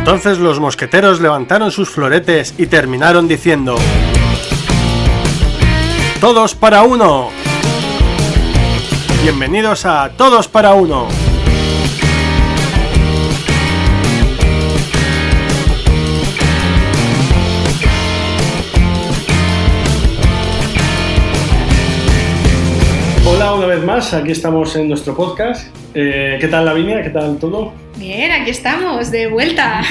Entonces los mosqueteros levantaron sus floretes y terminaron diciendo: ¡Todos para uno! Bienvenidos a Todos para Uno. Hola una vez más, aquí estamos en nuestro podcast. ¿Qué tal Lavinia? ¿Qué tal todo? Bien, aquí estamos, de vuelta.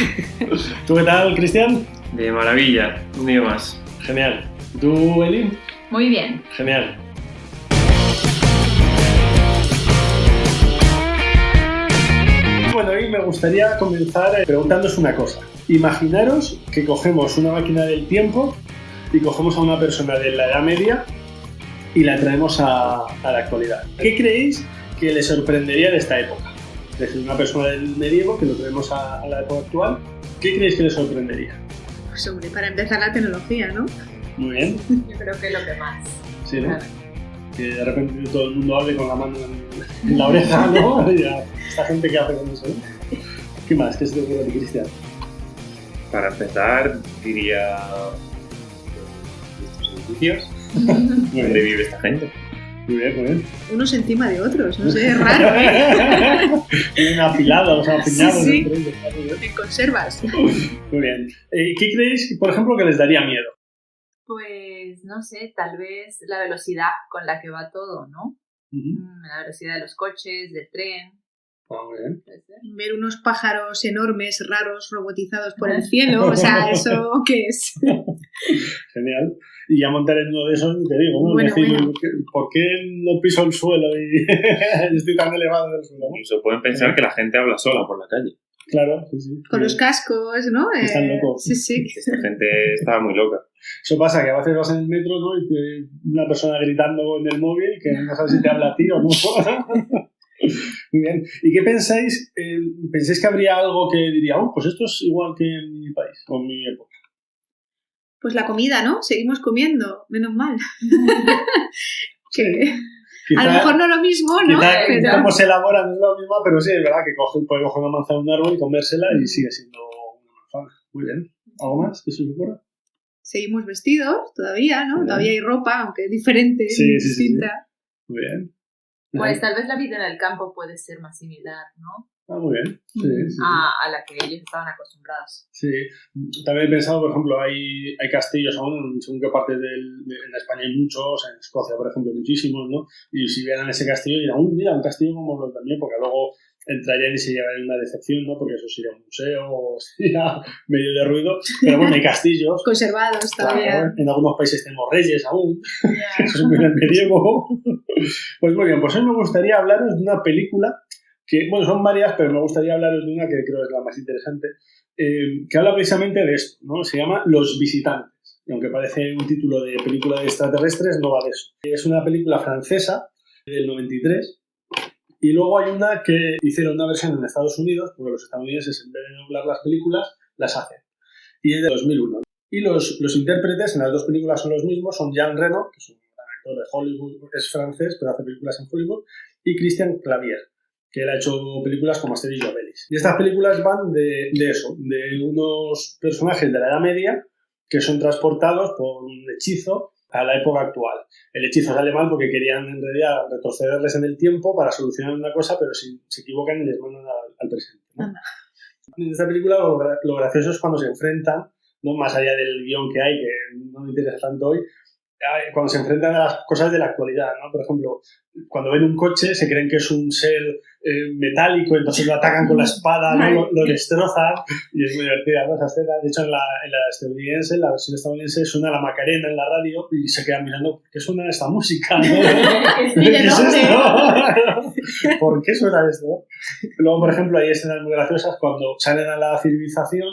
¿Tú qué tal, Cristian? De maravilla, un día más. Genial. ¿Tú, Eli? Muy bien. Genial. Bueno, hoy me gustaría comenzar preguntándoos una cosa. Imaginaros que cogemos una máquina del tiempo y cogemos a una persona de la Edad Media y la traemos a la actualidad. ¿Qué creéis que le sorprendería de esta época? Es decir, una persona del medievo que lo traemos a la época actual, ¿qué creéis que le sorprendería? Pues hombre, para empezar la tecnología, ¿no? Muy bien. Yo creo que es lo que más. Sí, ¿no? Que de repente todo el mundo hable con la mano en la oreja, ¿no? Ya, esta gente que hace con eso, ¿no? ¿Qué más? ¿Qué se te ocurre a ti, Cristian? Para empezar, diría estos edificios. ¿Dónde vive esta gente? Muy bien, muy bien. Unos encima de otros, no sé, es raro, ¿eh? Tienen apilados, apiñados. Sí. Entre ellos, ¿no? En conservas. Muy bien. ¿Qué creéis, por ejemplo, que les daría miedo? Pues, no sé, tal vez la velocidad con la que va todo, ¿no? La velocidad de los coches, del tren. Muy bien. Puede ser. Ver unos pájaros enormes, raros, robotizados por el cielo, o sea, ¿eso qué es? Genial. Y ya montar en uno de esos, te digo, ¿no? Bueno, Decir, bueno. ¿por qué no piso el suelo y estoy tan elevado del suelo? ¿No? Incluso pueden pensar que la gente habla sola por la calle. Claro, sí, sí. Con los cascos, ¿no? Están locos. Sí, sí. Esta gente estaba muy loca. Eso pasa, que a veces vas en el metro, ¿no? Y una persona gritando en el móvil que no sabes si te habla a ti o no. Muy bien. ¿Y qué pensáis? ¿Pensáis que habría algo que diría, pues esto es igual que en mi país o en mi época? Pues la comida, ¿no? Seguimos comiendo, menos mal. Que Quizá, a lo mejor no lo mismo, ¿no? quizá Pero cómo se elabora no es lo mismo, pero sí, es verdad que puede coger una manzana de un árbol y comérsela y sigue siendo una manzana. Muy bien. ¿Algo más que se os ocurra? seguimos vestidos todavía, ¿no? Bien. Todavía hay ropa, aunque es diferente, Sí, distinta. Muy bien. Pues tal vez la vida en el campo puede ser más similar, ¿no? Muy bien. Sí, sí. A la que ellos estaban acostumbrados. Sí, también he pensado, por ejemplo, hay castillos aún, según qué parte en España hay muchos, en Escocia, por ejemplo, muchísimos, ¿no? Y si vieran ese castillo dirán, mira, un castillo como los también, porque luego entrarían y se llevarían una decepción, ¿no? Porque eso sería un museo o sería medio de ruido, pero bueno, hay castillos. Conservados todavía. Claro, en algunos países tenemos reyes aún, eso es muy del medievo. Pues muy bien, pues hoy me gustaría hablaros de una película que, bueno, son varias, pero me gustaría hablaros de una que creo es la más interesante, que habla precisamente de esto, ¿no? Se llama Los Visitantes, y aunque parece un título de película de extraterrestres, no va de eso. Es una película francesa del 93, y luego hay una que hicieron una versión en Estados Unidos, porque los estadounidenses en vez de doblar las películas, las hacen, y es de 2001. Y los intérpretes en las dos películas son los mismos, son Jean Reno, que es un gran actor de Hollywood, es francés, pero hace películas en Hollywood, y Christian Clavier, que él ha hecho películas como Asterix y Obelix. Y estas películas van de eso, de unos personajes de la Edad Media que son transportados por un hechizo a la época actual. El hechizo sale mal porque querían en realidad retrocederles en el tiempo para solucionar una cosa, pero si se equivocan y les mandan al presente, ¿no? En esta película lo gracioso es cuando se enfrentan, ¿no? Más allá del guión que hay, que no me interesa tanto hoy, cuando se enfrentan a las cosas de la actualidad, ¿no? Por ejemplo, cuando ven un coche se creen que es un ser metálico, entonces lo atacan con la espada, ¿no? lo destrozan, y es muy divertida, ¿no? Esa escena. De hecho, en la estadounidense, en la versión estadounidense, suena la Macarena en la radio y se quedan mirando, ¿qué suena esta música? ¿No? ¿Qué es esto? ¿Por qué suena esto? Luego, por ejemplo, hay escenas muy graciosas cuando salen a la civilización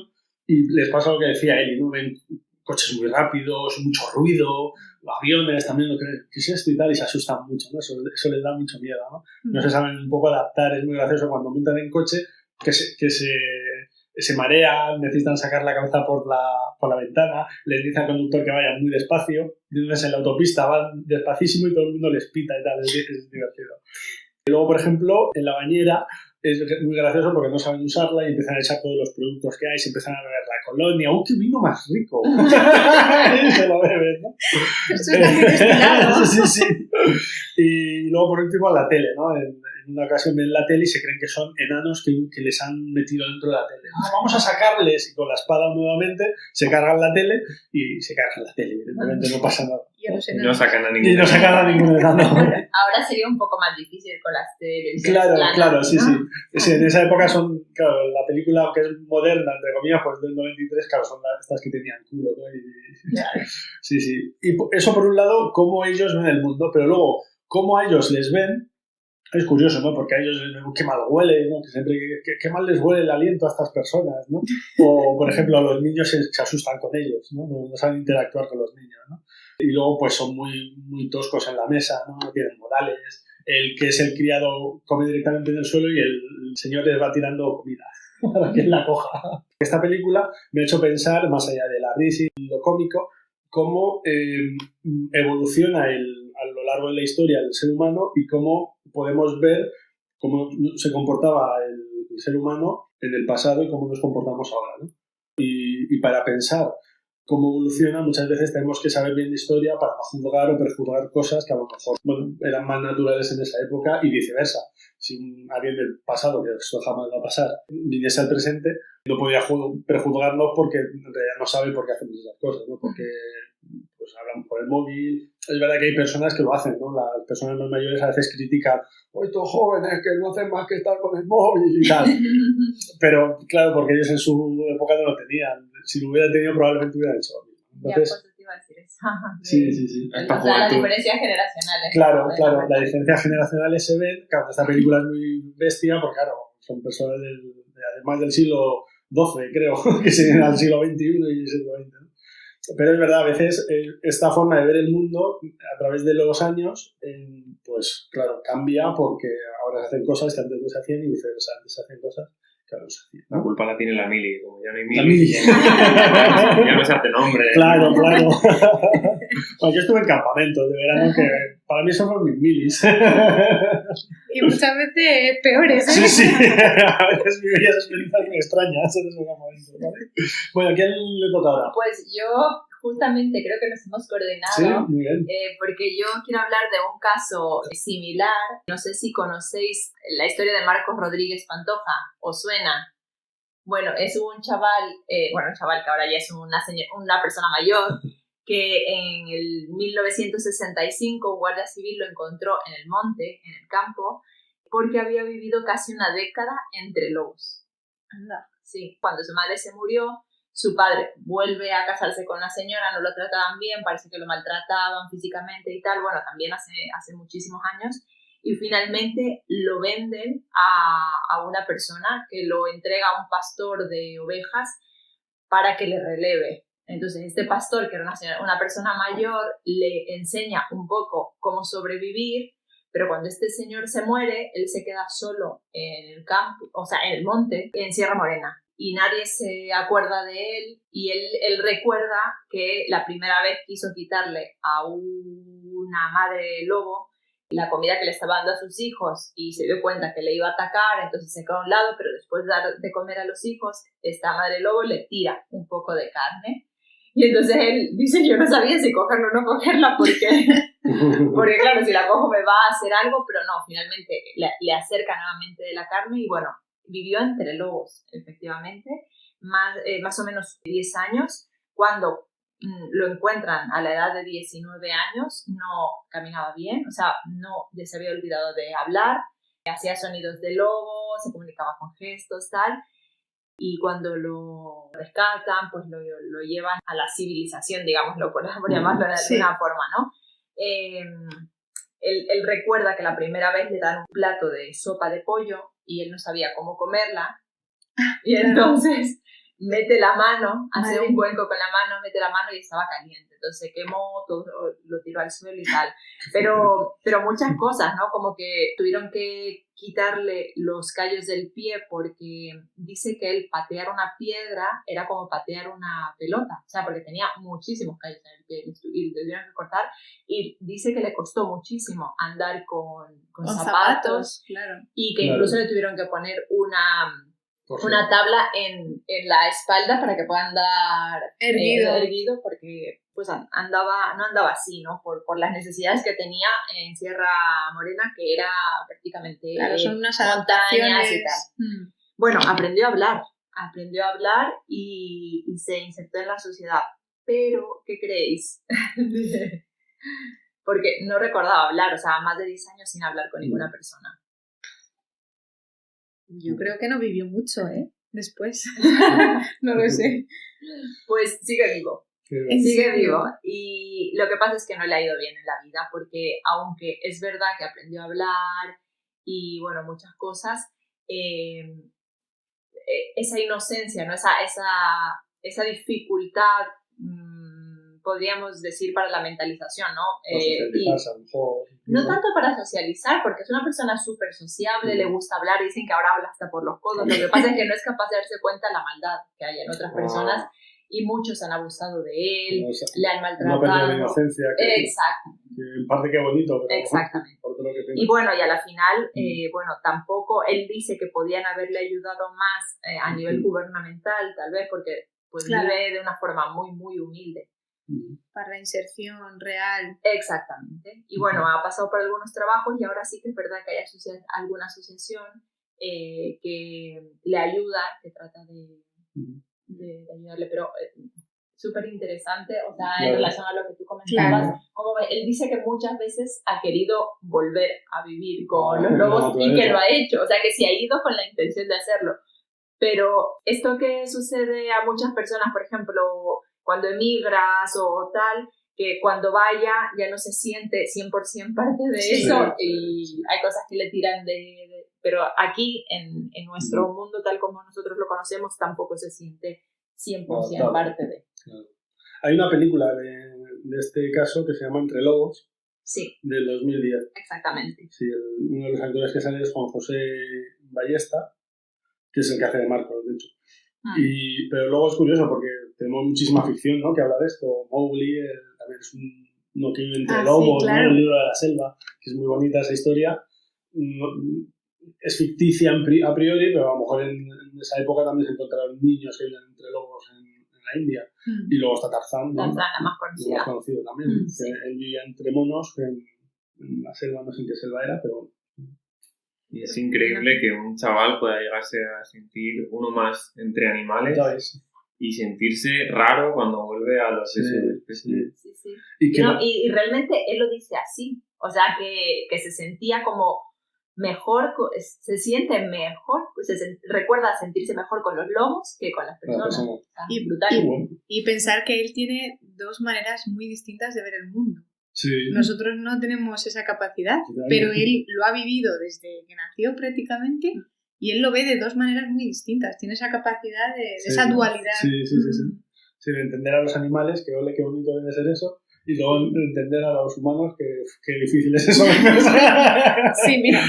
y les pasa lo que decía Eli, ¿no? Ven coches muy rápidos, mucho ruido, aviones también, ¿qué es esto y tal? Y se asustan mucho, ¿no? Eso les da mucho miedo, ¿no? No se saben un poco adaptar, es muy gracioso cuando montan en coche que se marean, necesitan sacar la cabeza por la ventana, les dice al conductor que vayan muy despacio, y entonces en la autopista van despacísimo y todo el mundo les pita y tal, es divertido. Y luego, por ejemplo, en la bañera es muy gracioso porque no saben usarla y empiezan a echar todos los productos que hay, se empiezan a beber la colonia. ¡Qué vino más rico! Y se lo beben, ¿no? Eso está muy destilado. Sí. Y luego, por último, la tele, ¿no? En una ocasión ven la tele y se creen que son enanos que les han metido dentro de la tele. Vamos a sacarles, y con la espada nuevamente se cargan la tele y se cargan la tele. Evidentemente no pasa nada. Yo no sé Y nada. no sacan a Y ningún no sacan a ningún enano. Ahora sería un poco más difícil con las televisiones planas, Claro, sí, ¿no? sí. Sí, en esa época son, claro, la película que es moderna, entre comillas, pues del 93, claro, son estas que tenían culo, ¿no? Sí. Y eso por un lado, cómo ellos ven el mundo, pero luego, cómo a ellos les ven, es curioso, ¿no? Porque a ellos les ven qué mal huele, ¿no? Que siempre, qué mal les huele el aliento a estas personas, ¿no? O, por ejemplo, a los niños se asustan con ellos, ¿no? No saben interactuar con los niños, ¿no? Y luego, pues son muy toscos en la mesa, ¿no? No tienen modales. El que es el criado come directamente en el suelo y el señor les va tirando comida para que él la coja. Esta película me ha hecho pensar, más allá de la risa y lo cómico, cómo evoluciona a lo largo de la historia el ser humano y cómo podemos ver cómo se comportaba el ser humano en el pasado y cómo nos comportamos ahora, ¿no? Y para pensar cómo evoluciona, muchas veces tenemos que saber bien de historia para no juzgar o prejuzgar cosas que a lo mejor eran más naturales en esa época y viceversa. Si alguien del pasado, que esto jamás va a pasar, viniese al presente, no podía prejuzgarnos porque en realidad no sabe por qué hacemos esas cosas, ¿no? Porque pues hablan por el móvil. Es verdad que hay personas que lo hacen, ¿no? Las personas más mayores a veces critican, estos jóvenes que no hacen más que estar con el móvil y tal. Pero claro, porque ellos en su época no lo tenían. Si lo hubieran tenido, probablemente hubieran hecho lo mismo. Entonces, Ya, pues te iba a decir eso. Sí. Esta O sea, las juventud. diferencias generacionales. Claro, las diferencias generacionales se ven. Claro, esta película es muy bestia porque, claro, son personas además del siglo XII, creo, que se vienen al siglo XXI y el siglo XX, ¿no? Pero es verdad, a veces esta forma de ver el mundo a través de los años, pues claro, cambia porque ahora se hacen cosas que antes no se hacían y viceversa, antes se hacen cosas que ahora no se hacían, ¿no? La culpa la tiene la Mili, como ya no hay Mili. La Mili. Ya no se hace nombre. Claro. Bueno, yo estuve en campamentos de verano que para mí son mis milis. Y muchas veces peores, ¿eh? Sí. A veces viví esas experiencias muy extrañas en esos campamentos, ¿vale? Bueno, ¿a quién le toca ahora? Pues yo justamente creo que nos hemos Sí, coordinado muy bien. porque yo quiero hablar de un caso similar. No sé si conocéis la historia de Marcos Rodríguez Pantoja, ¿os suena? Bueno, es un chaval, un chaval que ahora ya es una persona mayor, que en el 1965 un guardia civil lo encontró en el monte, en el campo, porque había vivido casi una década entre lobos. Anda. Sí, cuando su madre se murió, su padre vuelve a casarse con una señora, no lo trataban bien, parece que lo maltrataban físicamente y tal, bueno, también hace muchísimos años, y finalmente lo venden a una persona que lo entrega a un pastor de ovejas para que le releve. Entonces este pastor, que era una persona mayor, le enseña un poco cómo sobrevivir, pero cuando este señor se muere, él se queda solo en el campo, o sea, en el monte, en Sierra Morena. Y nadie se acuerda de él, y él recuerda que la primera vez quiso quitarle a una madre lobo la comida que le estaba dando a sus hijos y se dio cuenta que le iba a atacar, entonces se quedó a un lado, pero después de dar de comer a los hijos, esta madre lobo le tira un poco de carne. Y entonces él dice, yo no sabía si cogerla o no cogerla porque claro, si la cojo me va a hacer algo, pero no, finalmente le acerca nuevamente de la carne y bueno, vivió entre lobos, efectivamente, más o menos 10 años. Cuando lo encuentran a la edad de 19 años, no caminaba bien, o sea, ya se había olvidado de hablar, hacía sonidos de lobo, se comunicaba con gestos, tal. Y cuando lo rescatan, pues lo llevan a la civilización, digámoslo, por llamarlo de alguna forma, ¿no? Él recuerda que la primera vez le dan un plato de sopa de pollo y él no sabía cómo comerla. Y entonces mete la mano, hace Madre un mía. cuenco con la mano, mete la mano y estaba caliente. Entonces se quemó, todo lo tiró al suelo y tal. Pero muchas cosas, ¿no? Como que tuvieron que quitarle los callos del pie porque dice que él patear una piedra era como patear una pelota. O sea, porque tenía muchísimos callos en el pie y le tuvieron que cortar. Y dice que le costó muchísimo andar con zapatos claro. y que Claro. incluso le tuvieron que poner una Por tabla en la espalda para que pueda andar Erguido. porque pues no andaba así, ¿no? Por las necesidades que tenía en Sierra Morena, que era prácticamente Claro, son unas montañas adaptaciones. y tal. Bueno, aprendió a hablar y se insertó en la sociedad. Pero, ¿qué creéis? Porque no recordaba hablar, o sea, más de 10 años sin hablar con ninguna persona. Yo creo que no vivió mucho, Después. No lo sé. Pues sigue vivo. ¿En Sigue serio? vivo. Y lo que pasa es que no le ha ido bien en la vida, porque aunque es verdad que aprendió a hablar y, bueno, muchas cosas, esa inocencia, ¿no? Esa dificultad, podríamos decir, para la mentalización, ¿no? socializarse, a lo mejor. No tanto para socializar, porque es una persona súper sociable, le gusta hablar, dicen que ahora habla hasta por los codos. Lo que pasa es que no es capaz de darse cuenta de la maldad que hay en otras personas y muchos han abusado de él, No, o sea, le han maltratado. No perdió la inocencia, Exacto. que en parte qué bonito, pero Exactamente. por todo lo que tiene. Y bueno, y a la final, bueno, tampoco, él dice que podían haberle ayudado más a nivel gubernamental, tal vez, porque pues Claro. vive de una forma muy, muy humilde. Para la inserción real. Exactamente. Y bueno, ha pasado por algunos trabajos y ahora sí que es verdad que hay alguna asociación que le ayuda, que trata de ayudarle, pero súper interesante, o sea, en relación a lo que tú comentabas, como él dice que muchas veces ha querido volver a vivir con los lobos y que lo ha hecho, o sea, que sí ha ido con la intención de hacerlo. Pero esto que sucede a muchas personas, por ejemplo, cuando emigras o tal, que cuando vaya ya no se siente 100% parte de eso y hay cosas que le tiran pero aquí en nuestro mundo tal como nosotros lo conocemos tampoco se siente 100% parte de. Claro. Hay una película de este caso que se llama Entre Lobos, Sí, del 2010. exactamente. Sí, uno de los actores que sale es Juan José Ballesta, que es el que hace de Marcos, de hecho. Pero luego es curioso porque tenemos muchísima ficción, ¿no?, que habla de esto. Mowgli también es uno que vive entre lobos, sí, claro. ¿no?, el libro de la selva, que es muy bonita esa historia. Es ficticia a priori, pero a lo mejor en esa época también se encontraron niños que viven entre lobos en la India. Y luego está Tarzán, ¿no? Tarzán, la más conocida. El más conocido también. Sí. Él vivía entre monos, que en la selva, no sé en qué selva era, pero... Y es increíble que un chaval pueda llegarse a sentir uno más entre animales y sentirse raro cuando vuelve a los especies. Sí. Y y realmente él lo dice así, o sea que se sentía como mejor, se siente mejor, recuerda sentirse mejor con los lobos que con las personas. Brutal. Y pensar que él tiene dos maneras muy distintas de ver el mundo. Sí. Nosotros no tenemos esa capacidad, pero él lo ha vivido desde que nació prácticamente y él lo ve de dos maneras muy distintas. Tiene esa capacidad de esa dualidad. Sí. Sí, de entender a los animales, que ole, qué bonito debe ser eso, y luego entender a los humanos, que difícil es eso. Sí, mira.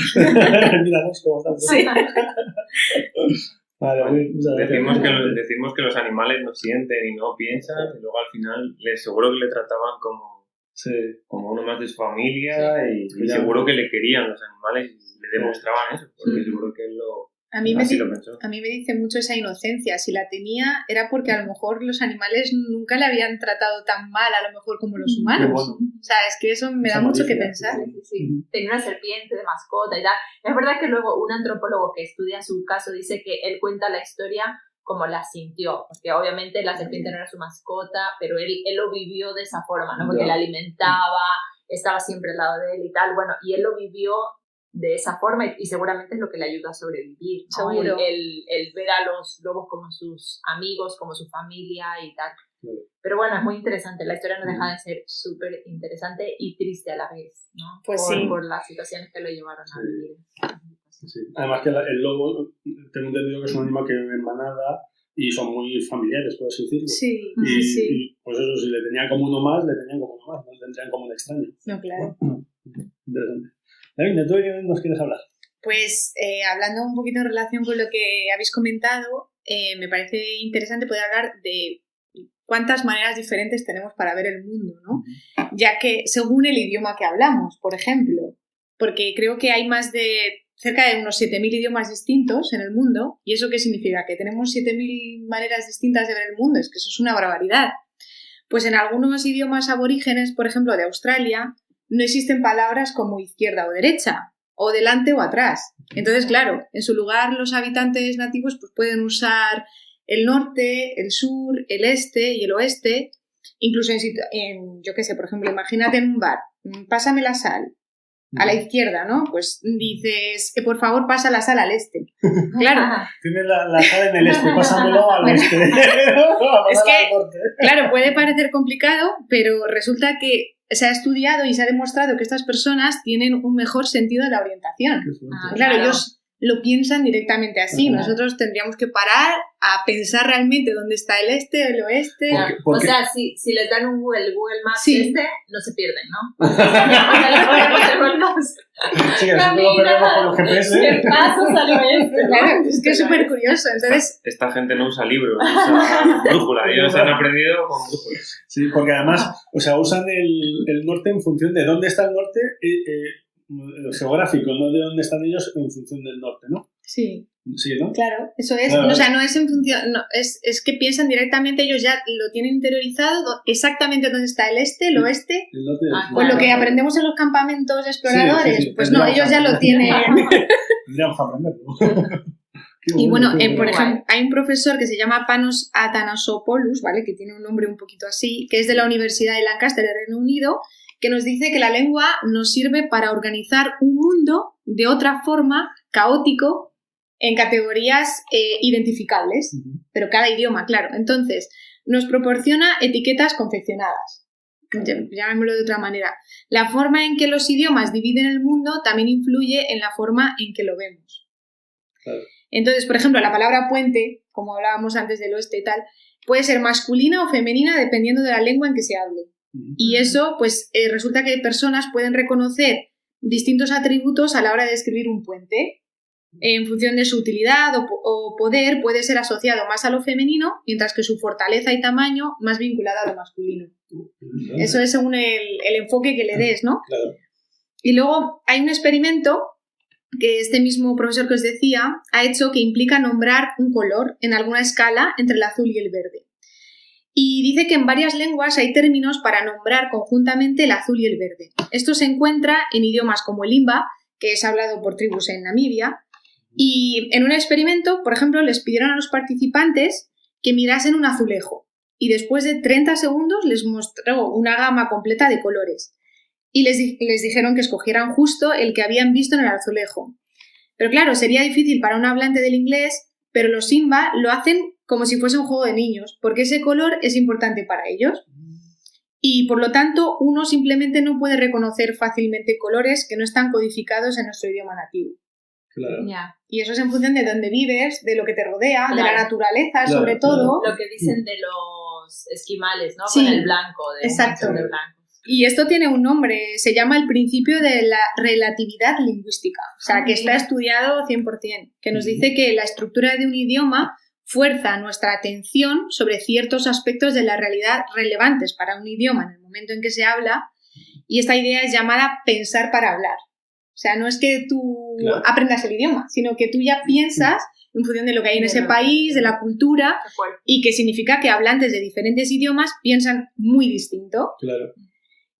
Míranos cómo están. Sí. Vale, decimos que los animales no sienten y no piensan, y luego al final seguro que le trataban como uno más de su familia y seguro que le querían los animales y le demostraban eso, porque seguro que él lo pensó. A mí me dice mucho esa inocencia. Si la tenía era porque a lo mejor los animales nunca le habían tratado tan mal, a lo mejor como los humanos. Bueno. O sea, es que eso me da mucho que pensar. Sí. Tenía una serpiente de mascota y tal. Es verdad que luego un antropólogo que estudia su caso dice que él cuenta la historia como la sintió, porque obviamente la serpiente no era su mascota, pero él lo vivió de esa forma, ¿no? Porque la alimentaba, estaba siempre al lado de él y tal, bueno, y él lo vivió de esa forma y seguramente es lo que le ayuda a sobrevivir, ¿no? Seguro. El ver a los lobos como sus amigos, como su familia y tal. Pero bueno, es muy interesante, la historia no deja de ser súper interesante y triste a la vez, ¿no? Pues por las situaciones que lo llevaron a vivir. Sí. Además que el lobo, tengo entendido que es un animal que vive en manada y son muy familiares, por así decirlo. Sí, Y pues eso, si le tenían como uno más, le tenían como uno más, no le tendrían como un extraño. No, claro. Interesante. David, ¿de tú de qué nos quieres hablar? Pues hablando un poquito en relación con lo que habéis comentado, me parece interesante poder hablar de cuántas maneras diferentes tenemos para ver el mundo, ¿no? Ya que según el idioma que hablamos, por ejemplo, porque creo que hay cerca de unos 7.000 idiomas distintos en el mundo. ¿Y eso qué significa? ¿Que tenemos 7.000 maneras distintas de ver el mundo? Es que eso es una barbaridad. Pues en algunos idiomas aborígenes, por ejemplo, de Australia, no existen palabras como izquierda o derecha, o delante o atrás. Entonces, claro, en su lugar los habitantes nativos pues, pueden usar el norte, el sur, el este y el oeste, incluso yo qué sé, por ejemplo, imagínate en un bar, pásame la sal. A la izquierda, ¿no? Pues dices, por favor, pasa la sal al este. Claro. Tienes la sal en el este, pásamelo al oeste. Es que, claro, puede parecer complicado, pero resulta que se ha estudiado y se ha demostrado que estas personas tienen un mejor sentido de la orientación. Claro, ellos lo piensan directamente así. Nosotros tendríamos que parar a pensar realmente dónde está el este, el oeste. O sea, si les dan un Google Maps no se pierden, ¿no? Sí, eso lo perdemos con los GPS. El paso salió este. Claro, es que es súper curioso. Entonces, esta gente no usa libros, usa brújula. Ellos han aprendido con brújulas. Sí, porque además, o sea, usan el norte en función de dónde está el norte geográfico, no de dónde están ellos en función del norte, ¿no? Sí. Sí, ¿no? Claro, eso es. Claro. O sea, no es en función, no, es que piensan directamente, ellos ya lo tienen interiorizado exactamente dónde está el este, el oeste. El norte, Pues lo que aprendemos en los campamentos exploradores, sí. pues no, ellos ya lo tienen. Tendríamos que aprenderlo. Y bueno, por ejemplo, hay un profesor que se llama Panos Athanasopoulos, ¿vale? Que tiene un nombre un poquito así, que es de la Universidad de Lancaster, de Reino Unido, que nos dice que la lengua nos sirve para organizar un mundo de otra forma, caótico, en categorías identificables, pero cada idioma, claro. Entonces, nos proporciona etiquetas confeccionadas. Llamémoslo de otra manera. La forma en que los idiomas dividen el mundo también influye en la forma en que lo vemos. Claro. Entonces, por ejemplo, la palabra puente, como hablábamos antes del oeste y tal, puede ser masculina o femenina dependiendo de la lengua en que se hable. Y eso, pues, resulta que personas pueden reconocer distintos atributos a la hora de describir un puente. En función de su utilidad o poder, puede ser asociado más a lo femenino, mientras que su fortaleza y tamaño más vinculado a lo masculino. Eso es según el enfoque que le des, ¿no? Claro. Y luego hay un experimento que este mismo profesor que os decía ha hecho, que implica nombrar un color en alguna escala entre el azul y el verde. Y dice que en varias lenguas hay términos para nombrar conjuntamente el azul y el verde. Esto se encuentra en idiomas como el Imba, que es hablado por tribus en Namibia. Y en un experimento, por ejemplo, les pidieron a los participantes que mirasen un azulejo y después de 30 segundos les mostró una gama completa de colores y les dijeron que escogieran justo el que habían visto en el azulejo. Pero claro, sería difícil para un hablante del inglés, pero los Simba lo hacen como si fuese un juego de niños, porque ese color es importante para ellos. Y por lo tanto, uno simplemente no puede reconocer fácilmente colores que no están codificados en nuestro idioma nativo. Claro. Yeah. Y eso es en función de dónde vives, de lo que te rodea, Claro. de la naturaleza, Claro, sobre todo. Lo que dicen de los esquimales, ¿no? Sí. Con el blanco, de Exacto. un montón de blanco. Y esto tiene un nombre, se llama el principio de la relatividad lingüística, o sea, que está estudiado 100%, que nos dice que la estructura de un idioma fuerza nuestra atención sobre ciertos aspectos de la realidad relevantes para un idioma en el momento en que se habla, y esta idea es llamada pensar para hablar. O sea, no es que tú aprendas el idioma, sino que tú ya piensas en función de lo que hay en ese país, de la cultura, y que significa que hablantes de diferentes idiomas piensan muy distinto. Claro.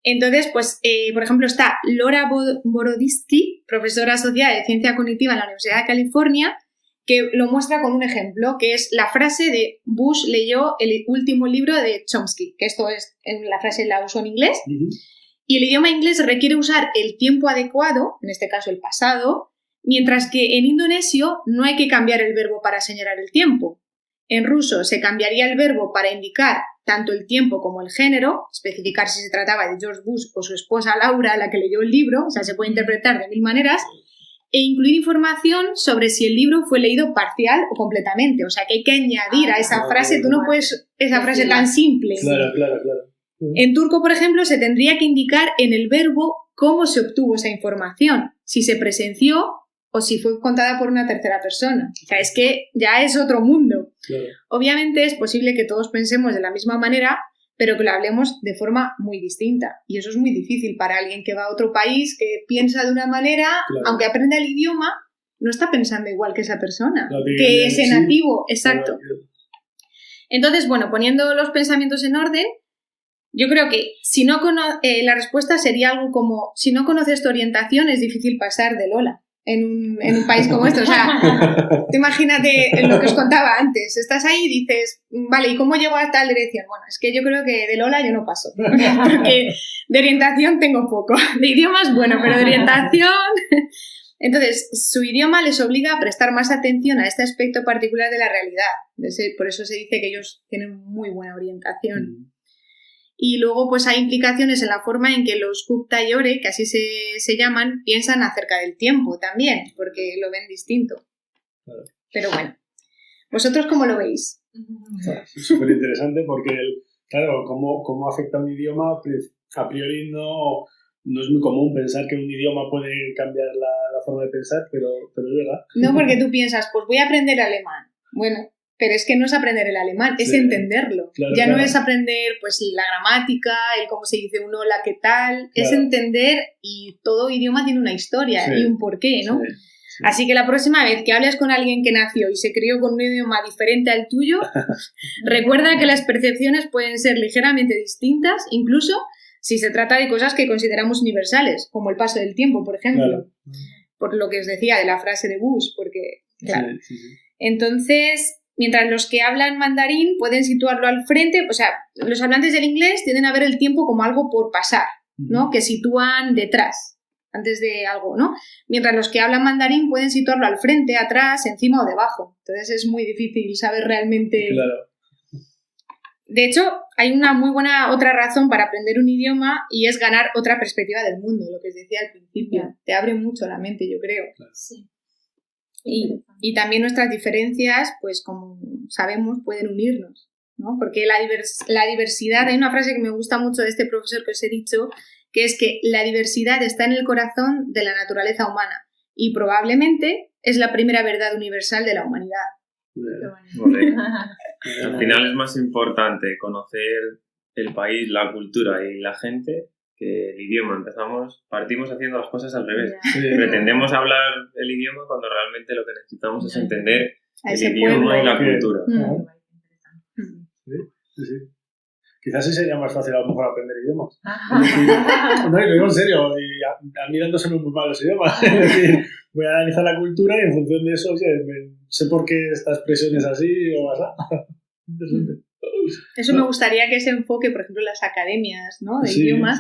Entonces, pues, por ejemplo, está Laura Boroditsky, profesora asociada de Ciencia Cognitiva en la Universidad de California, que lo muestra con un ejemplo, que es la frase de Bush leyó el último libro de Chomsky, que esto es, la frase la uso en inglés, y el idioma inglés requiere usar el tiempo adecuado, en este caso el pasado, mientras que en indonesio no hay que cambiar el verbo para señalar el tiempo. En ruso se cambiaría el verbo para indicar tanto el tiempo como el género, especificar si se trataba de George Bush o su esposa Laura, la que leyó el libro, o sea, se puede interpretar de 1000 maneras, e incluir información sobre si el libro fue leído parcial o completamente. O sea, que hay que añadir a esa frase, tú no puedes esa frase tan simple. Claro. En turco, por ejemplo, se tendría que indicar en el verbo cómo se obtuvo esa información, si se presenció o si fue contada por una tercera persona. O sea, es que ya es otro mundo. Claro. Obviamente es posible que todos pensemos de la misma manera, pero que lo hablemos de forma muy distinta. Y eso es muy difícil para alguien que va a otro país, que piensa de una manera, aunque aprenda el idioma, no está pensando igual que esa persona, que ese nativo. Exacto. Entonces, bueno, poniendo los pensamientos en orden, yo creo que si no la respuesta sería algo como: si no conoces tu orientación, es difícil pasar del hola en un país como este. O sea, tú imagínate lo que os contaba antes. Estás ahí y dices, vale, ¿y cómo llego a tal dirección? Bueno, es que yo creo que del hola yo no paso. Porque de orientación tengo poco. De idiomas, bueno, pero de orientación... Entonces, su idioma les obliga a prestar más atención a este aspecto particular de la realidad. Por eso se dice que ellos tienen muy buena orientación. Y luego pues hay implicaciones en la forma en que los Gupta y Ore, que así se llaman, piensan acerca del tiempo también, porque lo ven distinto. Claro. Pero bueno, ¿vosotros cómo lo veis? Es súper interesante porque, claro, cómo afecta un idioma, a priori no es muy común pensar que un idioma puede cambiar la forma de pensar, pero es verdad. No, porque tú piensas, pues voy a aprender alemán. Bueno, pero es que no es aprender el alemán, es entenderlo. Claro. No es aprender pues la gramática, el cómo se dice un hola, qué tal, es entender, y todo idioma tiene una historia y un porqué, ¿no? Sí. Así que la próxima vez que hables con alguien que nació y se crió con un idioma diferente al tuyo, recuerda que las percepciones pueden ser ligeramente distintas, incluso si se trata de cosas que consideramos universales, como el paso del tiempo, por ejemplo. Claro. Por lo que os decía de la frase de Bush, porque, claro. Sí. Entonces, mientras los que hablan mandarín pueden situarlo al frente, o sea, los hablantes del inglés tienden a ver el tiempo como algo por pasar, ¿no? Que sitúan detrás, antes de algo, ¿no? Mientras los que hablan mandarín pueden situarlo al frente, atrás, encima o debajo. Entonces es muy difícil saber realmente... Claro. De hecho, hay una muy buena otra razón para aprender un idioma, y es ganar otra perspectiva del mundo, lo que os decía al principio. Te abre mucho la mente, yo creo. Claro. Sí. Y también nuestras diferencias, pues como sabemos, pueden unirnos, ¿no? Porque la diversidad, hay una frase que me gusta mucho de este profesor que os he dicho, que es que la diversidad está en el corazón de la naturaleza humana y probablemente es la primera verdad universal de la humanidad. Al final es más importante conocer el país, la cultura y la gente que el idioma. Partimos haciendo las cosas al revés. Sí. Pretendemos hablar el idioma cuando realmente lo que necesitamos es entender el idioma y la cultura. Sí. Quizás sí sería más fácil a lo mejor aprender idiomas. No, lo digo en serio, y a mí dándose muy mal los idiomas. Es decir, voy a analizar la cultura y en función de eso, sé por qué esta expresión es así o así. Interesante. Eso me gustaría que se enfoque, por ejemplo, en las academias, ¿no? De idiomas,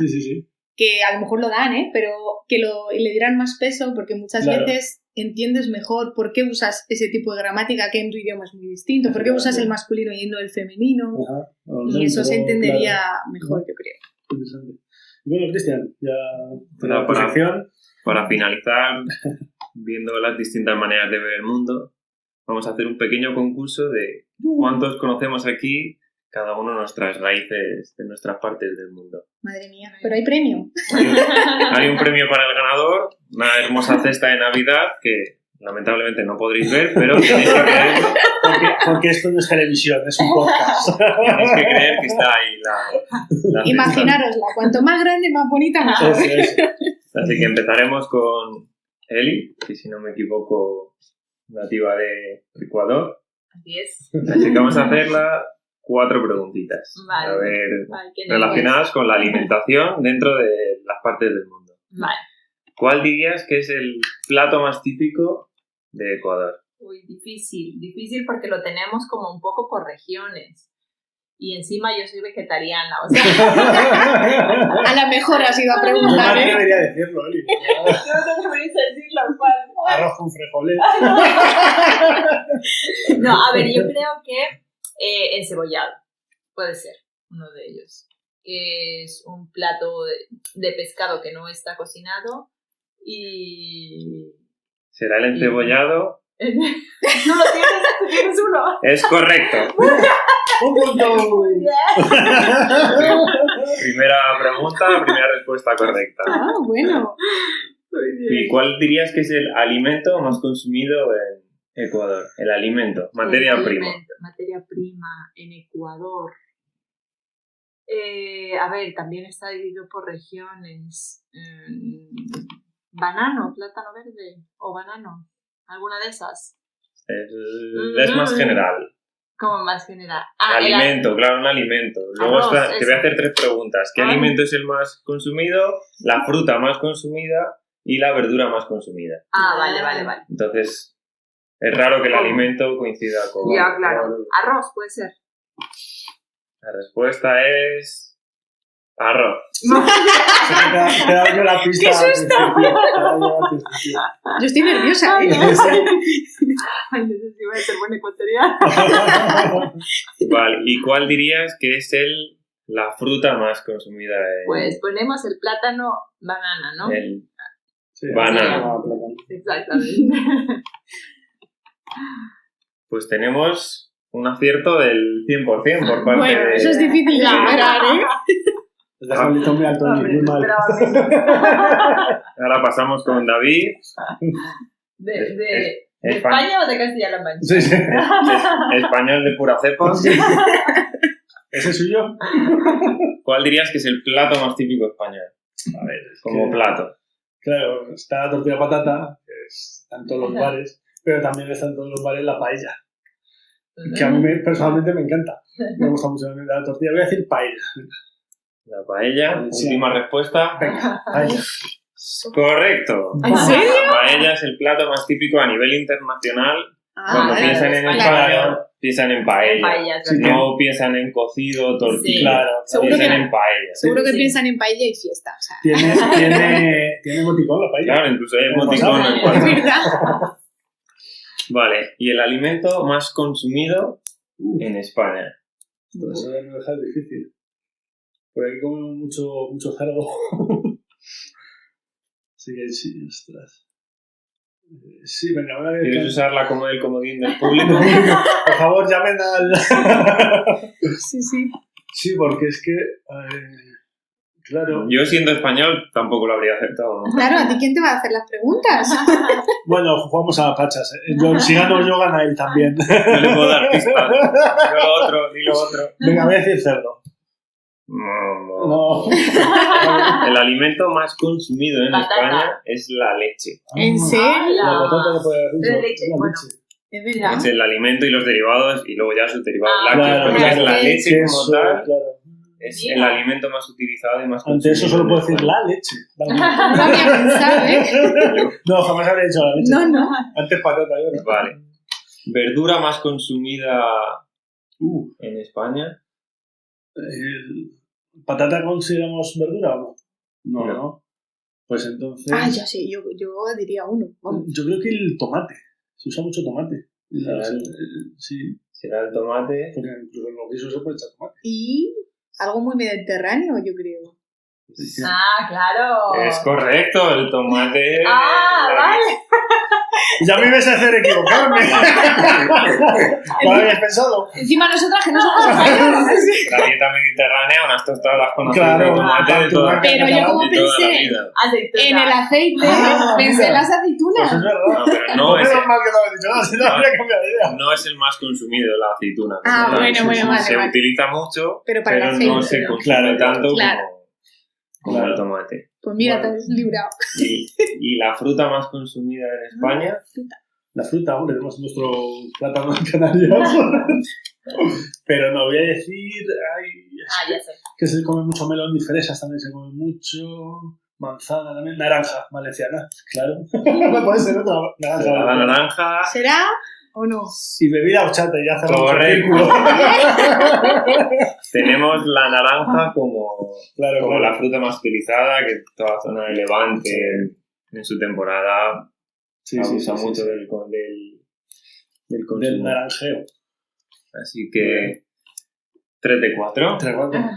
que a lo mejor lo dan, pero que le dieran más peso, porque muchas veces entiendes mejor por qué usas ese tipo de gramática que en tu idioma es muy distinto, por qué usas el masculino y no el femenino, y eso se entendería mejor, yo creo. Interesante. Bueno, Cristian, ya para finalizar, viendo las distintas maneras de ver el mundo, vamos a hacer un pequeño concurso de cuántos conocemos aquí cada uno nuestras raíces de nuestras partes del mundo. Madre mía, pero hay premio. Hay un premio para el ganador, una hermosa cesta de Navidad que lamentablemente no podréis ver, pero tenéis que creerlo. Porque esto no es televisión, es un podcast. Tenéis que creer que está ahí la imaginárosla, cuanto más grande, más bonita, mejor. Así que empezaremos con Eli, que si no me equivoco, nativa de Ecuador. Así es. Así que vamos a hacerla 4 preguntitas. Vale. A ver, relacionadas con la alimentación dentro de las partes del mundo. Vale. ¿Cuál dirías que es el plato más típico de Ecuador? Uy, difícil porque lo tenemos como un poco por regiones. Y encima yo soy vegetariana, o sea... A lo mejor has ido a preguntar, ¿eh? No debería decirlo, Eli. No deberías decirlo, Juan. Arroz con frijolés. No, a ver, yo creo que encebollado puede ser uno de ellos. Que es un plato de pescado que no está cocinado y será el encebollado. ¿Tú lo tienes? ¿Tú tienes uno? Es correcto. ¡Un punto! Primera pregunta, primera respuesta correcta. Ah, bueno. Muy bien. ¿Y cuál dirías que es el alimento más consumido en Ecuador? El alimento, materia prima. Materia prima en Ecuador. A ver, también está dividido por regiones. Banano, plátano verde o banano. ¿Alguna de esas? Es más general. Como más general. Alimento, claro, un alimento. Luego Arroz, te voy a hacer 3 preguntas. ¿Qué alimento es el más consumido? La fruta más consumida y la verdura más consumida. Vale. Entonces, es raro que el alimento coincida con... Ya, claro. Arroz puede ser. La respuesta es... arroz. Te he dado yo la pista. ¡Qué susto! Yo estoy nerviosa. Ay, no sé si voy a ser buena ecuatoriana. Vale, ¿y cuál dirías que es la fruta más consumida? Pues ponemos el plátano banana, ¿no? Sí, banano. Exactamente. Pues tenemos un acierto del 100% por parte Bueno, de... eso es difícil de superar, ¿eh? Has dejado el listón muy alto, muy mal. Ahora pasamos con David. ¿De España o de Castilla-La Mancha? Sí. Español de pura cepa. ¿Ese es suyo? ¿Cuál dirías que es el plato más típico español? A ver, Como plato. Claro, está la tortilla de patata, que está en todos los bares, pero también está en todos los bares la paella, que a mí personalmente me encanta. Me gusta mucho la tortilla. Voy a decir paella. La paella, Sí. última respuesta. Venga, paella. Correcto. ¿En serio? La paella es el plato más típico a nivel internacional. Cuando vale, piensan en España. España, piensan en paella. Paella, Sí, No piensan en cocido, tortilla. Claro. Seguro Piensan que- en paella. Seguro que Sí. piensan en paella y fiesta. O sea, Tiene emoticón la paella. Claro, incluso hay Como emoticón WhatsApp. en es WhatsApp. verdad. Vale, y el alimento más consumido en España. Eso ya me deja difícil. Por aquí comemos mucho cerdo. Así que sí, ostras. Sí, venga, ahora voy a ¿Quieres usarla como el comodín del público? Por favor, llamen al... Sí, sí. Sí, porque es que... claro. Yo siendo español tampoco lo habría aceptado, ¿no? Claro, ¿a ti quién te va a hacer las preguntas? Bueno, jugamos a pachas. Si gano yo, gana él también. No le puedo dar pistas. Di lo otro. Venga, voy a decir cerdo. No. No. El alimento más consumido en Patata. España es la leche. ¿En serio? La patata no puede haber dicho. De leche, La bueno. leche. Es verdad. Es el alimento y los derivados y luego ya sus derivados Ah, lácteos. claro, Pero es la claro. leche como Queso, tal. claro. Es el alimento más utilizado y más Ante consumido. eso solo en puedo decir España. la leche. Vale. No lo había pensado, ¿eh? No, jamás habría dicho la leche. No. Antes patata, yo no. Vale. Verdura más consumida Uh, en España. ¿Patata consideramos verdura o no? No, No. no. Pues entonces... Ah, ya sé, yo diría uno. Vamos. Yo creo que el tomate. Se usa mucho tomate. Sí, Será el tomate. porque incluso en los guisos se puede echar tomate. Y algo muy mediterráneo, yo creo. Claro. Es correcto, el tomate. Vale. Ya me ibas a hacer equivocarme. ¿Cuál habías pensado? Encima nosotras que no somos españolas. La dieta mediterránea, unas tostadas con aceite Claro, de tomate de toda, Pero yo como de toda la pensé vida. Aceituna. en el aceite, Ah, pensé mira. en las Pues aceitunas. es verdad. No, pero no es, Menos mal que no habías dicho nada, si no habría cambiado de idea. no es el más consumido la aceituna. Ah, como tal. bueno, vale, Se vale. utiliza mucho, Pero para el no aceite, se ¿no? consume Claro, tanto claro. como Claro. el tomate. Pues mira, Bueno. te has librado. Y la fruta más consumida en España, La fruta, hombre, tenemos nuestro plátano de Canarias. Pero no, voy a decir... Ya sé. que se come mucho melón y fresas también se come mucho. Manzana también. Naranja valenciana, claro. No puede ser otra naranja la valenciana. naranja. ¿Será o no? Y bebida horchata, ya cerramos el Correcto. círculo. Tenemos la naranja como Claro. la fruta más utilizada, que toda la zona de Levante en su temporada abusa mucho del consumo. Del naranjeo. Así que 3 de 4. 3-4.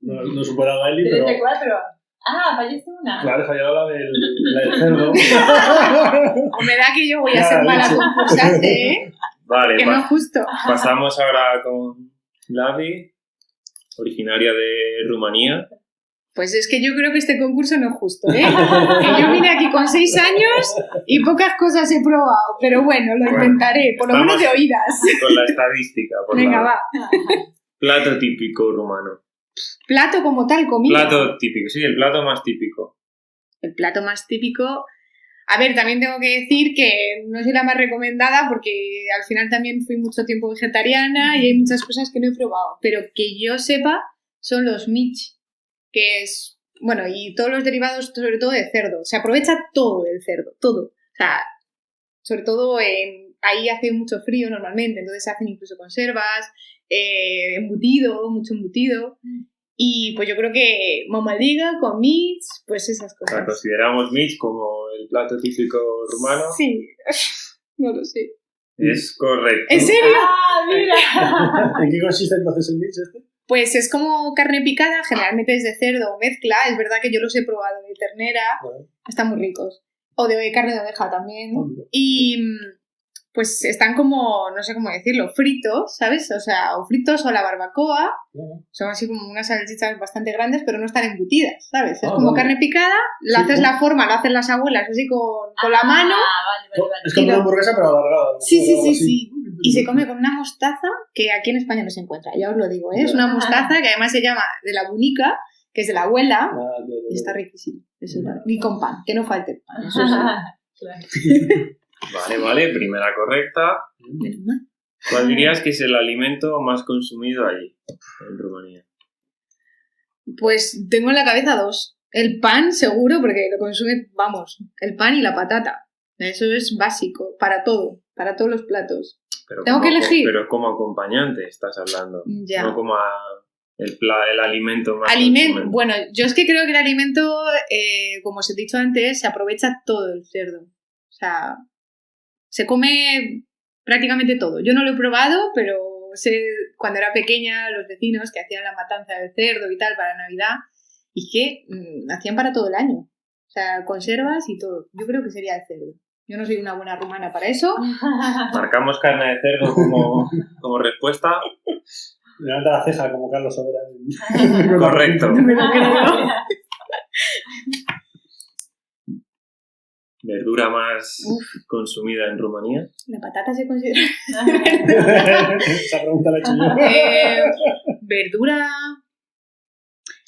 No he superado a Eli, pero... 3 de 4. fallaste una. Claro, he fallado la del cerdo. O me da que yo voy a ser mala concursante, ¿eh? Vale, Que no es justo. pasamos ahora con Lavi, originaria de Rumanía. Pues es que yo creo que este concurso no es justo, ¿eh? Que yo vine aquí con 6 años y pocas cosas he probado, pero bueno, lo intentaré, por lo menos de oídas. Con la estadística. Venga, va. Plato típico rumano. Plato como tal, comida. Plato típico, sí, el plato más típico. El plato más típico... A ver, también tengo que decir que no soy la más recomendada porque al final también fui mucho tiempo vegetariana y hay muchas cosas que no he probado. Pero que yo sepa son los mich, que es... Bueno, y todos los derivados, sobre todo de cerdo. Se aprovecha todo del cerdo, todo. O sea, sobre todo ahí hace mucho frío normalmente, entonces se hacen incluso conservas, embutido, mucho embutido. Y pues yo creo que mamaliga con mich, pues esas O sea, cosas. consideramos mich como el plato típico rumano. Sí, no lo sé. Es correcto. ¿En serio? Mira. ¿En qué consiste entonces el mix este? Pues es como carne picada, generalmente es de cerdo o mezcla. Es verdad que yo los he probado de ternera, están muy ricos. O de carne de oveja también. Y pues están como, no sé cómo decirlo, fritos, ¿sabes? O sea, o fritos o la barbacoa. Son así como unas salchichas bastante grandes, pero no están embutidas, ¿sabes? Es como carne picada, la haces la forma, la hacen las abuelas así con la mano. Vale. Es como una hamburguesa pero alargada. Sí. Y se come con una mostaza que aquí en España no se encuentra, ya os lo digo, ¿eh? Es una mostaza que además se llama de la bunica, que es de la abuela, y está riquísimo. Eso y con pan, que no falte el pan, eso sí. Vale, primera correcta. Menos mal. ¿Cuál dirías que es el alimento más consumido allí, en Rumanía? Pues tengo en la cabeza 2. El pan, seguro, porque lo consume, vamos, el pan y la patata. Eso es básico, para todo, para todos los platos. Pero ¿Tengo que elegir? Pero como acompañante estás hablando, Ya. no como el alimento más consumido. Bueno, yo es que creo que el alimento, como os he dicho antes, se aprovecha todo el cerdo. O sea, se come prácticamente todo. Yo no lo he probado, pero sé cuando era pequeña los vecinos que hacían la matanza del cerdo y tal para Navidad y que hacían para todo el año. O sea, conservas y todo. Yo creo que sería el cerdo. Yo no soy una buena rumana para eso. Marcamos carne de cerdo como respuesta. Levanta la ceja como Carlos Sobera. Correcto. Me lo creo. ¿Verdura más consumida en Rumanía? ¿La patata se considera? Esa pregunta la he hecho yo. Verdura...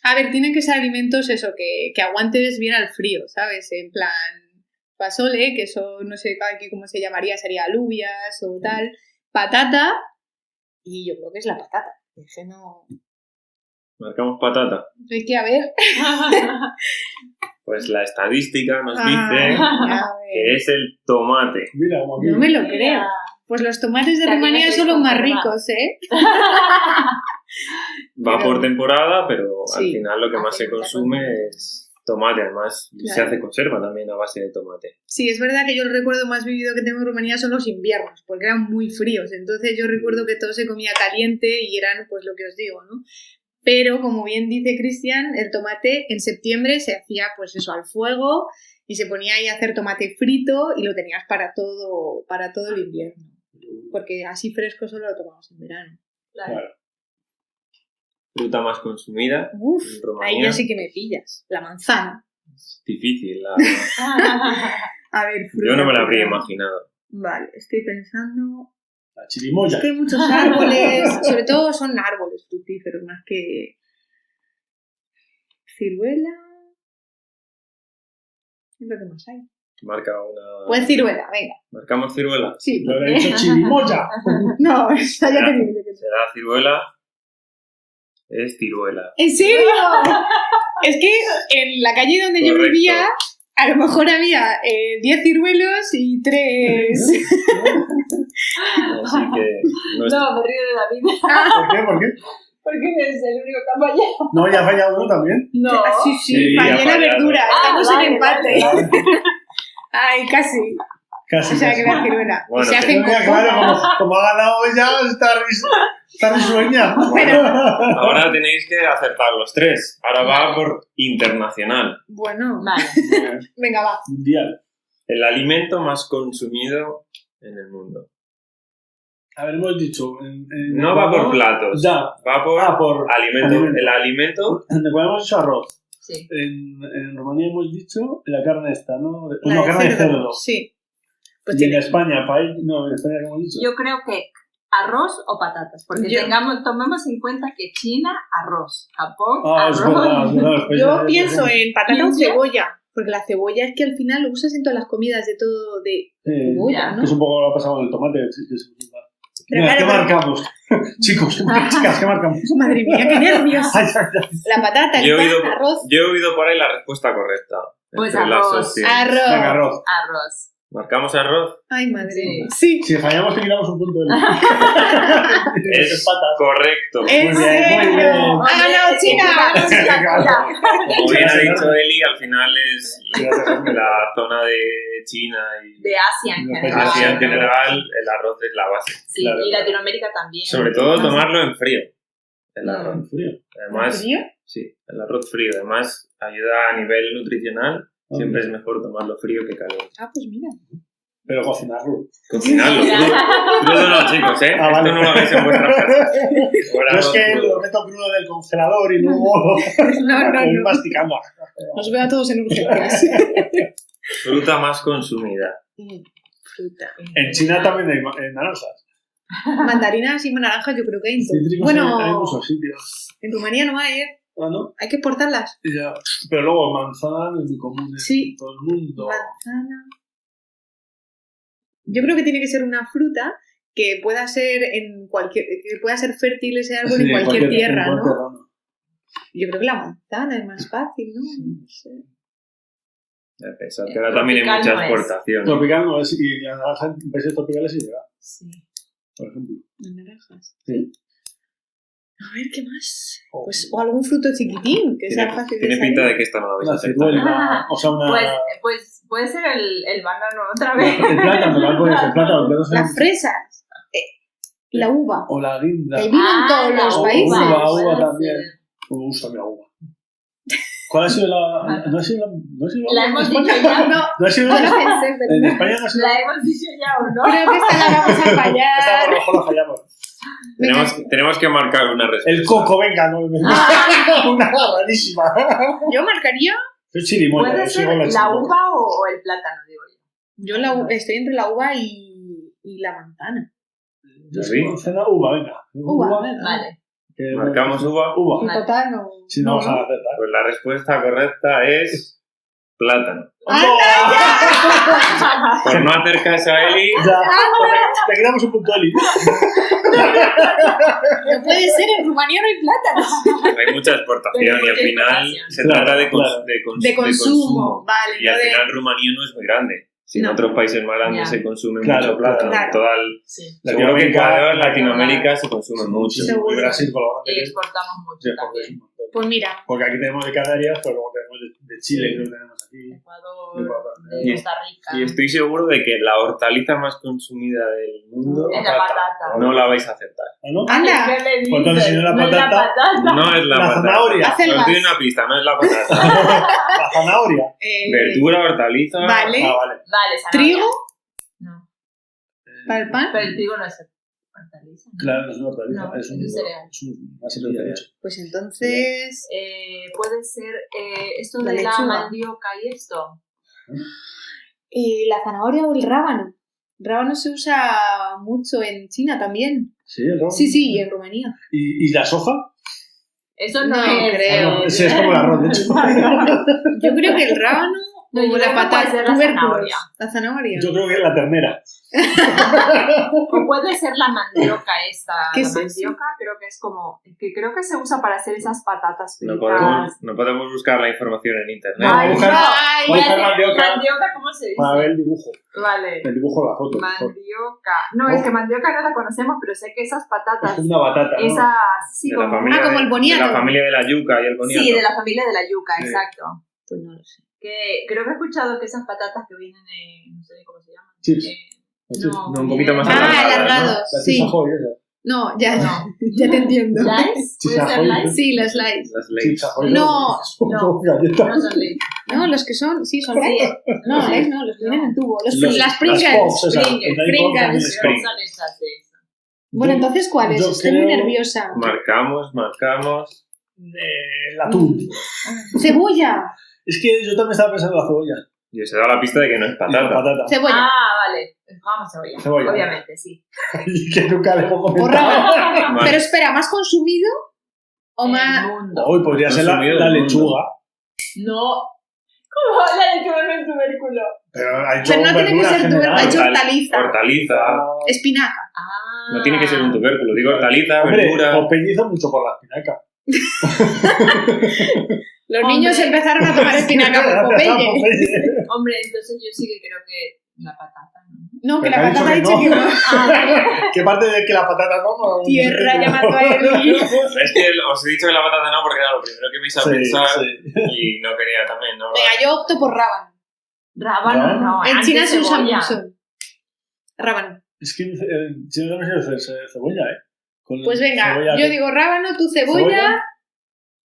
A ver, tienen que ser alimentos eso, que aguantes bien al frío, ¿sabes? En plan, fasole, que eso no sé aquí cómo se llamaría, sería alubias o tal. Patata, y yo creo que es la patata. Es que no... Marcamos patata. Es que a ver... Pues la estadística nos a dice ver. que es el tomate. Mira, como aquí. No me lo creo. Pues los tomates de Rumanía son los más ricos, ¿eh? Va por temporada, pero al Sí, final lo que más hace se mucha consume es tomate. Además, se Claro. hace conserva también a base de tomate. Sí, es verdad que yo el recuerdo más vivido que tengo en Rumanía son los inviernos, porque eran muy fríos. Entonces yo recuerdo que todo se comía caliente y eran, pues lo que os digo, ¿no? Pero, como bien dice Cristian, el tomate en septiembre se hacía, pues eso, al fuego y se ponía ahí a hacer tomate frito y lo tenías para todo el invierno. Porque así fresco solo lo tomamos en verano. Claro. Fruta más consumida Uf, en Rumanía. ahí ya sí que me pillas. La manzana. Es difícil. A ver, Yo no me la habría fruta. imaginado. Vale, estoy pensando... La chirimoya. Es que hay muchos árboles, sobre todo son árboles fructíferos, más que ciruela. Es lo que más hay. Marca una... Pues ciruela, venga. ¿Marcamos ciruela? Sí. Lo he dicho chirimoya. No, esa ya te digo yo que no. ¿Será ciruela? Es ciruela. ¿En serio? Es que en la calle donde yo Correcto. vivía, a lo mejor había 10 ciruelos y 3... Así que... No es- No, me río de David. ¿Por qué? Porque eres el único que ha fallado. No, ya ha fallado uno también. No. Sí, Sí, fallé ha la fallado. verdura, estamos vale, en empate. vale. Ay, casi. Casi. O sea, que la ciruela. Bueno, y se hacen Mira, compota. claro, como ha ganado ella, está risueña. Ahora tenéis que acertar los 3. Ahora va por internacional. Bueno, Vale. venga, va. Mundial. El alimento más consumido en el mundo. A ver, hemos dicho... No va por platos. Ya. Va por alimento. El alimento. Después hemos dicho arroz. Sí. En Rumanía hemos dicho la carne esta, ¿no? La No, de carne de cerdo. Sí. Pues Y en tiene. España, país... No, en España, ¿qué hemos dicho? Yo creo que arroz o patatas, porque tomemos en cuenta que China, arroz, Japón, Es arroz. verdad, es verdad, los países Yo de- pienso en patata o ¿India? cebolla. Porque la cebolla es que al final lo usas en todas las comidas de todo de cebolla, ya, ¿no? Que es un poco lo que ha pasado con el tomate. Que se usa. Pero Mira, ¿qué claro, marcamos? Chicos, chicas, ¿qué marcamos? Madre mía, qué nervios. Ay, ay, ay. La patata, Yo el he, oído, pan, arroz. yo he oído por ahí la respuesta correcta. Pues entre las arroz. opciones. Arroz. Venga, arroz. Arroz. ¿Marcamos arroz? Ay, madre Sí. mía. Sí. Si fallamos, te quitamos un punto de Es correcto. ¿En Muy bien, muy serio? bien. ¡Ha ganado China! Como bien ha dicho Eli, al final es la zona de China y De Asia en Los general. Asia en general, el arroz es la base. Sí, Claro. y Latinoamérica también. Sobre todo tomarlo en frío. El arroz. En frío. Además, ¿Frío? sí, el arroz frío. Además, ayuda a nivel nutricional. Siempre es mejor tomarlo frío que caliente. Ah, pues mira. Pero cocinarlo. Cocinarlo. Crudo no, chicos, ¿eh? Ah, vale. Esto no lo hagáis en vuestras casas. No es que lo meto crudo del congelador y luego No, voy no. masticando. Nos veo a todos en urgencias. Fruta más consumida. Fruta. En China también hay naranjas. Mandarinas y naranjas yo creo que hay en todo. Cítricos Bueno, hay muchos sitios. en Rumanía no hay, ¿eh? Ah, ¿no? Hay que exportarlas. Ya. Pero luego manzana es muy común en Sí. todo el mundo. Manzana. Yo creo que tiene que ser una fruta que pueda ser que pueda ser fértil ese árbol Sí, en cualquier tierra, en ¿no? cualquier terreno. Yo creo que la manzana es más fácil, ¿no? No sé. Eso, que ahora también hay Tropical mucha no es. exportación. Tropical no es, y la naranja en países tropicales sí llega, Sí. por ejemplo. Las naranjas. Sí. A ver, ¿qué más? O Pues, o algún fruto chiquitín que sea fácil de Tiene salir. pinta de que esta no la vais a una aceptar. ciruela, o sea, una... Pues puede ser el banano otra vez. El plátano, el plátano, Las fresas. La uva. o la guinda. Que vive en todos la los uva, países. Uva puede también. ser. Me gusta la uva. ¿Cuál ha sido la...? ¿No ha sido La hemos en dicho España? ya. No, ¿No ha sido no en lo pensé, pero En no. España no ha sido... La hemos dicho ya o no. Creo que esta la vamos a Esta fallar. por lo mejor la fallamos. Tenemos que marcar una respuesta. El coco, venga, no. Una rarísima. Yo marcaría. Es chirimoya. Puede yo ser sigo la chirimoya. uva o el plátano, digo yo. Estoy entre la uva y la manzana. Yo sigo cena uva, venga. Uva, venga. Vale. Que- Marcamos uva. Uva. En total no. Si no, vamos a hacer Pues la respuesta correcta es plátano. Por no hacer caso a Eli, Ya, te quedamos un punto, Eli. No puede ser, en Rumanía no hay plátanos. hay mucha exportación Pero y al mucha final exportación. se Claro, trata de, claro. De consumo, vale. Y al no de... final Rumanía no es muy grande. Si en No. otros países más grandes Ya. se consume Claro, mucho plátano. claro. Sí. Seguro que en Latinoamérica- Latinoamérica se consume mucho. Seguro. Y Brasil, por lo grande Y que es. exportamos mucho Sí, porque es también. un montón. Pues mira, Porque aquí tenemos de Canarias, pero luego tenemos de Chile, creo que tenemos aquí. Ecuador, Y- de Costa Rica. Y estoy seguro de que la hortaliza más consumida del mundo Es la patata. no la vais a acertar. ¿Ah, no? anda. ¿Qué le dices? Pues entonces, si no es la No es patata, No es la La patata. zanahoria. Haz el Os doy más. una pista, no es la patata. La zanahoria. Verdura, hortaliza. Vale. Ah, vale. Vale, zanahoria. ¿Trigo No, para el pan? pero el trigo no es hortaliza. ¿no? Claro, no es una hortaliza. No, es un es cereal. una semilla, de hecho. Pues entonces... Puede ser esto La de la lechuga. mandioca y esto. la zanahoria o el rábano. El rábano se usa mucho en China también. Sí, el rojo. Sí, y en Rumanía. ¿Y la soja? Eso no, No es. creo. Ah, no, sí, es como el arroz, de hecho. Yo creo que el rábano No, yo o la creo que puede patata, ser la tubérculos. zanahoria. La zanahoria. Yo creo que es la ternera. O puede ser la mandioca esta. ¿Qué la es eso? mandioca creo que es como. Que creo que se usa para hacer esas patatas No fritas. podemos buscar la información en internet. No, Ay, buscar- no. Ay, voy a Voy a buscar hacer- mandioca mandioca, ¿cómo se dice? para ver el dibujo. Vale. El dibujo de la foto. mejor. Mandioca. No, es que mandioca no la conocemos, pero sé que esas patatas. Es una batata, ¿no? Esas. Sí, De la como. familia como el de boniato. la familia de la yuca y el boniato. Sí, de la familia de la yuca, Sí. exacto. Pues no lo sé. Que creo que he escuchado que esas patatas que vienen en. No sé ni cómo se llaman. Chips. No, un poquito más alargados, La sí. chips ahoy, esa. No, ya te entiendo. ¿Lice? Chips ¿Puede ser ahoy. lice? Sí, los Lays. Las Chips Lay's. ahoy. No. Son galletas. No son Lay's. No, los que son, sí, son Sí. Lays. No, Lays no, los que vienen en tubo. Las Pops, Pringles. esas. Pringles. El Dairy Pop Pringles. también. Pero no son esas de eso. Bueno, entonces, ¿cuáles? Yo Estoy muy creo- nerviosa. Marcamos. El atún. Cebolla. Es que yo también estaba pensando en la cebolla. Y os he dado la pista de que no es Y la patata. patata. Cebolla. Ah, vale. Vamos cebolla. Cebolla. Obviamente, sí. Y que nunca le pongo O comentado. rábano. Vale. Pero espera, ¿más consumido o El más...? mundo. Hoy podría ser la Consumido del mundo. lechuga. No. ¿Cómo la lechuga no es tubérculo? Pero ha hecho Pero no tiene que verdura ser general. tubérculo, ha hecho Hortal- hortaliza. Hortaliza. Espinaca. Ah. No tiene que ser un tubérculo. Digo hortaliza, Hombre, verdura. Popeye hizo mucho por la espinaca. Los Hombre. niños empezaron a tomar espinaca por Popeye. Hombre, entonces yo sí que creo que la patata, ¿no? No, que Pero la ha dicho patata ha que dicho no. que no. ¿Qué parte de que la patata no? Tierra llamando a Eli. Es que os he dicho que la patata no porque era lo primero que me hizo Sí, pensar sí. y no quería también, ¿no? Venga, yo opto por rábano. Rábano, no. En antes China se usa cebolla. mucho. Rábano. Es que en Chile también se hace cebolla, ¿eh? Con Pues venga, cebolla yo que- digo rábano, tú cebolla.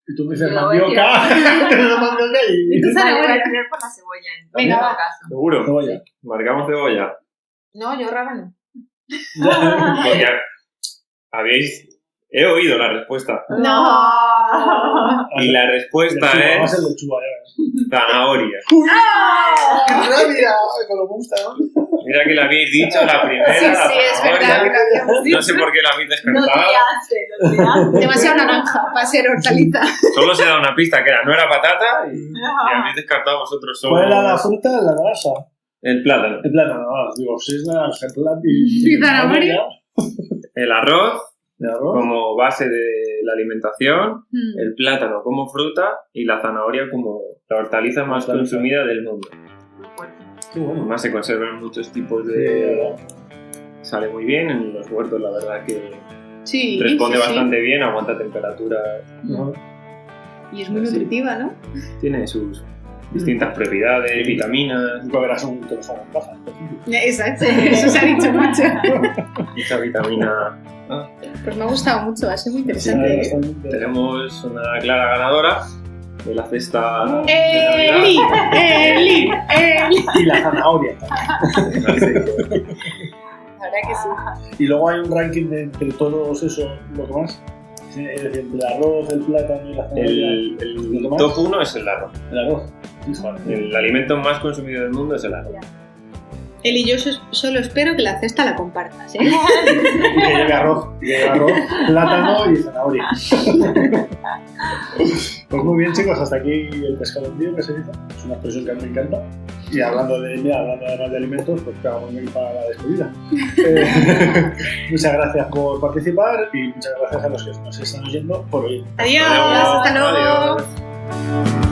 Y tú me dices Yo mandioca. Una mandioca y... Y tú Vale, voy zanahoria. a tirar por la cebolla en Venga, todo va. caso. Seguro. Cebolla. Marcamos cebolla. No, yo rábano. Porque he oído la respuesta. No. Y la respuesta Lechuga, va a es ser lechuga, ya. zanahoria. ¡Qué rabia! Ay, con lo que gusta, ¿no? Mira que la habéis dicho la primera, Sí, la sí, es zanahoria. verdad. que lo habíamos dicho. No sé por qué la habéis No descartado. te hace. Demasiado naranja para ser hortaliza. Solo os he dado una pista que era no era patata y habéis descartado vosotros solo ¿Cuál era la fruta? La naranja. el plátano. El plátano, no, digo, si es naranja, el plátano y... ¿Y zanahoria? El arroz ¿De arroz? como base de la alimentación, Mm. el plátano como fruta y la zanahoria como la hortaliza más Hortaliza. consumida del mundo. Qué bueno. Además se conservan muchos tipos Sí, de... ¿verdad? Sale muy bien en los huertos, la verdad que Sí, responde sí, sí. bastante bien, aguanta temperaturas, Ajá. Y es muy Sí. nutritiva, ¿no? tiene sus distintas propiedades, vitaminas, Nunca verás un que nos haga caja. Exacto, eso se ha dicho mucho. mucha vitamina. Pues me ha gustado mucho, ha sido muy Sí, interesante. bastante. Tenemos una clara ganadora de la cesta de Eli, Navidad. Eli, Eli. Y la zanahoria también. Así. La verdad que sí. Y luego hay un ranking de entre todos eso, lo que más. Sí, es decir, entre el arroz, el plátano y la zanahoria. El ¿Lo más? top 1 es el arroz. El arroz. Híjole. El alimento más consumido del mundo es el arroz. Eli, yo solo espero que la cesta la compartas, ¿eh? Y que lleve arroz. Que lleve arroz, plátano y zanahoria. Pues muy bien, chicos, hasta aquí el pescado hundido que se dice. Es una expresión que a mí me encanta. Y hablando además de alimentos, pues claro, muy bien para la despedida. Muchas gracias por participar y muchas gracias a los que nos están oyendo por oír. Adiós, hasta luego. Adiós.